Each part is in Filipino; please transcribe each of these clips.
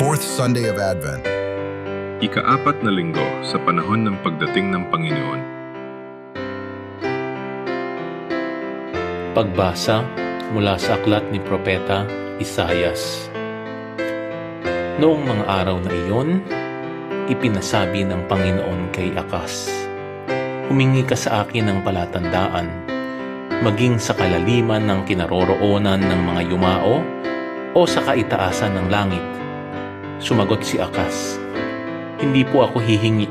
Fourth Sunday of Advent. Ika-4 na linggo sa panahon ng pagdating ng Panginoon. Pagbasa mula sa aklat ni Propeta Isaias. Noong mga araw na iyon, ipinasabi ng Panginoon kay Akas, "Humingi ka sa akin ng palatandaan, maging sa kalaliman ng kinaroroonan ng mga yumao o sa kaitaasan ng langit." Sumagot si Akas, "Hindi po ako hihingi,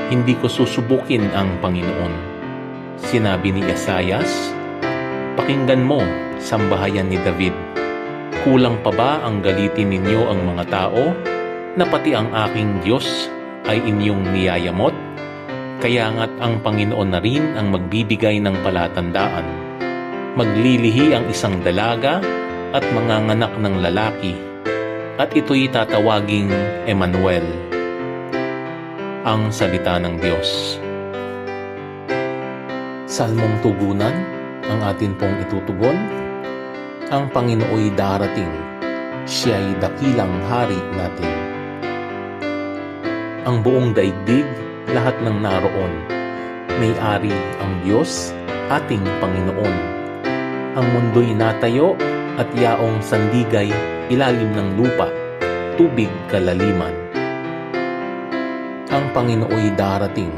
hindi ko susubukin ang Panginoon." Sinabi ni Isaias, "Pakinggan mo, sambahayan ni David. Kulang pa ba ang galitin ninyo ang mga tao, na pati ang aking Diyos ay inyong niyayamot? Kaya nga't ang Panginoon na rin ang magbibigay ng palatandaan. Maglilihi ang isang dalaga at manganganak ng lalaki, at ito'y tatawaging Emmanuel." Ang salita ng Diyos. Salmong tugunan ang atin pong itutugon. Ang Panginooy darating, siya'y dakilang hari natin. Ang buong daigdig, lahat ng naroon, may-ari ang Diyos, ating Panginoon. Ang mundo'y natayo at yaong sandigay, ilalim ng lupa, tubig kalaliman. Ang Panginooy darating,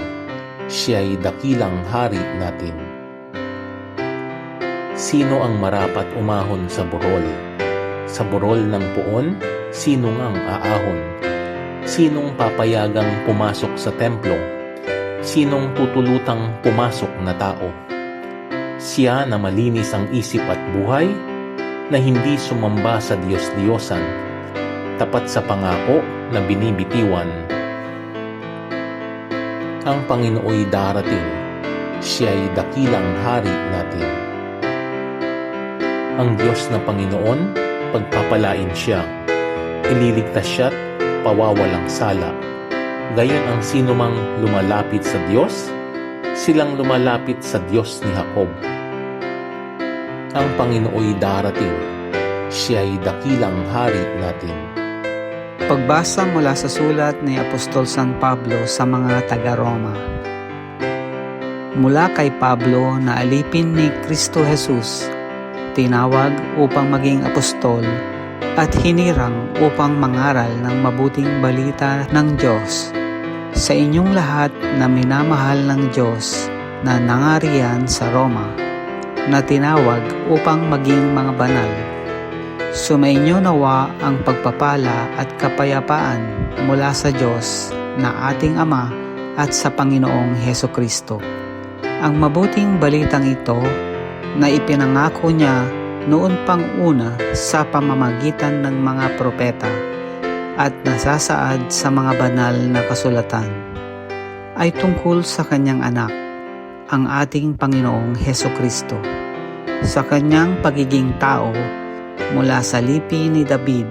siya'y dakilang hari natin. Sino ang marapat umahon sa burol? Sa burol ng puon, sino ngang aahon? Sinong papayagang pumasok sa templo? Sinong tutulutang pumasok na tao? Siya na malinis ang isip at buhay, na hindi sumamba sa Diyos-Diyosan, tapat sa pangako na binibitiwan. Ang Panginooy darating, siya'y dakilang hari natin. Ang Diyos na Panginoon, pagpapalain siya, ililigtas siya't pawawalang sala. Gayon ang sinumang lumalapit sa Diyos, silang lumalapit sa Diyos ni Jacob. Ang Panginooy darating, siya'y dakilang hari natin. Pagbasa mula sa sulat ni Apostol San Pablo sa mga taga-Roma. Mula kay Pablo na alipin ni Kristo Jesus, tinawag upang maging apostol at hinirang upang mangaral ng mabuting balita ng Diyos sa inyong lahat na minamahal ng Diyos na nangariyan sa Roma, na tinawag upang maging mga banal. Sumainyo nawa ang pagpapala at kapayapaan mula sa Diyos na ating Ama at sa Panginoong Hesukristo. Ang mabuting balitang ito na ipinangako niya noon pang una sa pamamagitan ng mga propeta at nasasaad sa mga banal na kasulatan ay tungkol sa kanyang anak, ang ating Panginoong Hesukristo. Sa kanyang pagiging tao mula sa lipi ni David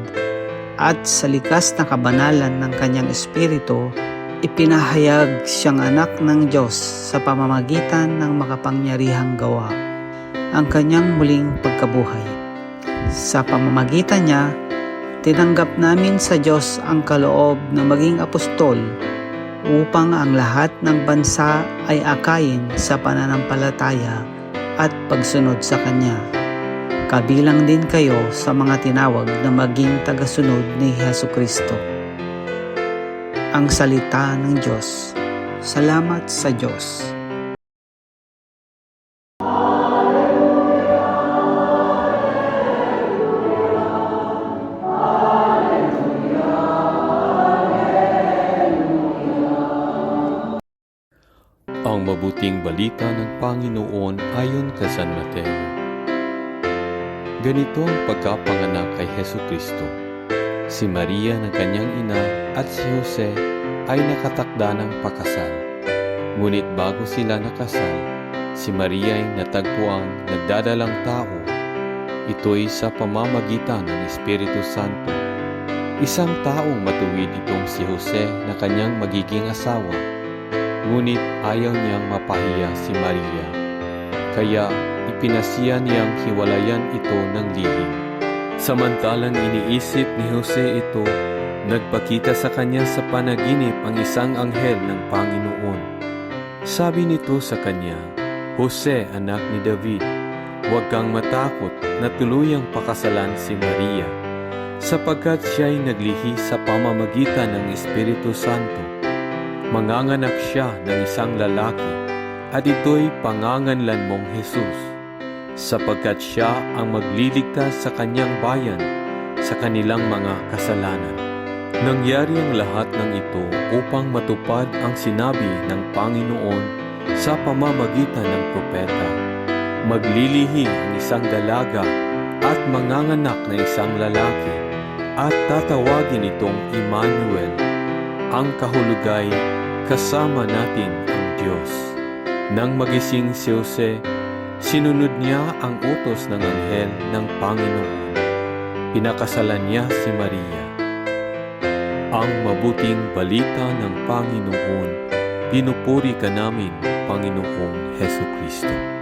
at sa likas na kabanalan ng kanyang espiritu, ipinahayag siyang anak ng Diyos sa pamamagitan ng makapangyarihang gawa, ang kanyang muling pagkabuhay. Sa pamamagitan niya, tinanggap namin sa Diyos ang kaloob na maging apostol upang ang lahat ng bansa ay akayin sa pananampalataya at pagsunod sa Kanya. Kabilang din kayo sa mga tinawag na maging tagasunod ni Hesukristo. Ang salita ng Diyos. Salamat sa Diyos. Ang mabuting balita ng Panginoon ayon kay San Mateo. Ganito ang pagkapanganak kay Hesukristo. Si Maria na kanyang ina at si Jose ay nakatakda ng pakasal. Ngunit bago sila nakasal, si Maria ay natagpuang nagdadalang tao. Ito'y sa pamamagitan ng Espiritu Santo. Isang taong matuwid itong si Jose na kanyang magiging asawa. Ngunit ayaw niyang mapahiya si Maria. Kaya ipinasiya niyang hiwalayan ito ng lihim. Samantalang iniisip ni Jose ito, Nagpakita sa kanya sa panaginip ang isang anghel ng Panginoon. Sabi nito sa kanya, Jose, anak ni David, huwag kang matakot na tuluyang pakasalan si Maria, sapagkat siya'y naglihi sa pamamagitan ng Espiritu Santo. Manganganak siya ng isang lalaki, at ito'y panganganlan mong Jesus, sapagkat siya ang magliligtas sa kanyang bayan sa kanilang mga kasalanan. Nangyari ang lahat ng ito upang matupad ang sinabi ng Panginoon sa pamamagitan ng propeta. Maglilihi ang isang dalaga at manganganak na isang lalaki, at tatawagin itong Emmanuel. Ang kahulugay, kasama natin ang Diyos. Nang magising si Jose, sinunod niya ang utos ng anghel ng Panginoon. Pinakasalan niya si Maria. Ang mabuting balita ng Panginoon, pinupuri ka namin, Panginoong Hesukristo.